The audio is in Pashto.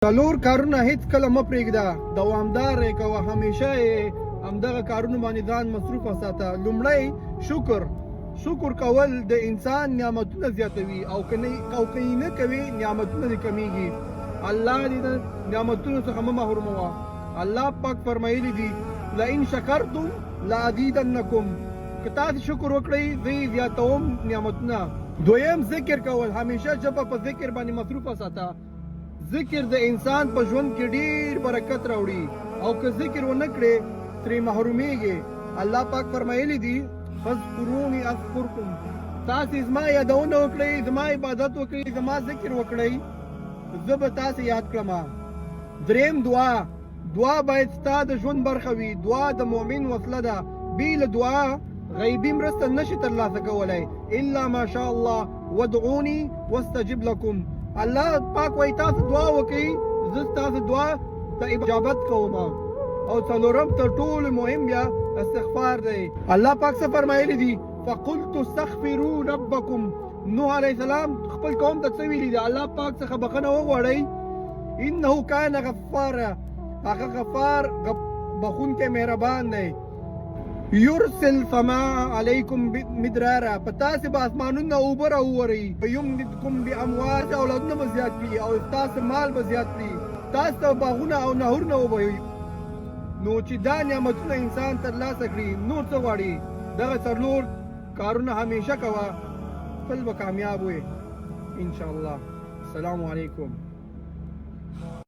څلور کارونه هیڅ کله مه پرېږده، دوامدار یې کوه، همیشه یې همدغه کارونو باندې ځان مصروف وساته. لومړی شکر کول د انسان نعمتونه زیاتوي، او که یې نه کوي نعمتونه دې کمیږي. الله دې د نعمتونو څخه مه محروموه. الله پاک فرمایلی دي لئن شکرتم لازیدنکم، که تاسو شکر وکړئ زه یې زیاتوم نعمتونه. دویم ذکر کول، همیشه ژبه په ذکر باندې مصروف وساته. ذکر د انسان په ژوند کې ډیر برکت راوړي، او که ذکر ونه کړې ترې محرومیږي. الله پاک فرمایلی دي فاذکرونی اذکرکم، تاسې زما یادونه وکړئ، زما عبادت وکړئ، زما ذکر وکړئ، زه به تاسې یاد کړم. دریم دعا باید ستا د ژوند برخه وي. دعا د مؤمن وسله ده، بې له دعا غیبي مرسته نشي ترلاسه کولی. الا ما شاء الله ودعوني واستجب لكم. الله پاک وایي تاسو دعا وکړئ، زه ستاسو دعا ته اجابت کوم. او څلورم تر ټولو مهم بیا استغفار دی. الله پاک څه فرمایلی دي فقلت استغفروا ربکم. نوح علیه السلام خپل قوم ته څه ویلي دي؟ الله پاک څخه بخښنه وغواړئ. انه کان غفارا، هغه غفار بخونکی مهربان دی. یرسل السماء علیکم مدرارا، په تاسې به اسمانونه اوبه راوورئ. یمددکم باموال، اولادونه به زیات کړي او ستاسو مال به زیات کړي، تاسو ته باغونه او نهرونه وبهوي. نو چې دا نعمتونه انسان ترلاسه کړي نور څه غواړي؟ دغه څلور کارونه همیشه کوه، خپل به کامیاب وي انشاءالله. السلام علیکم.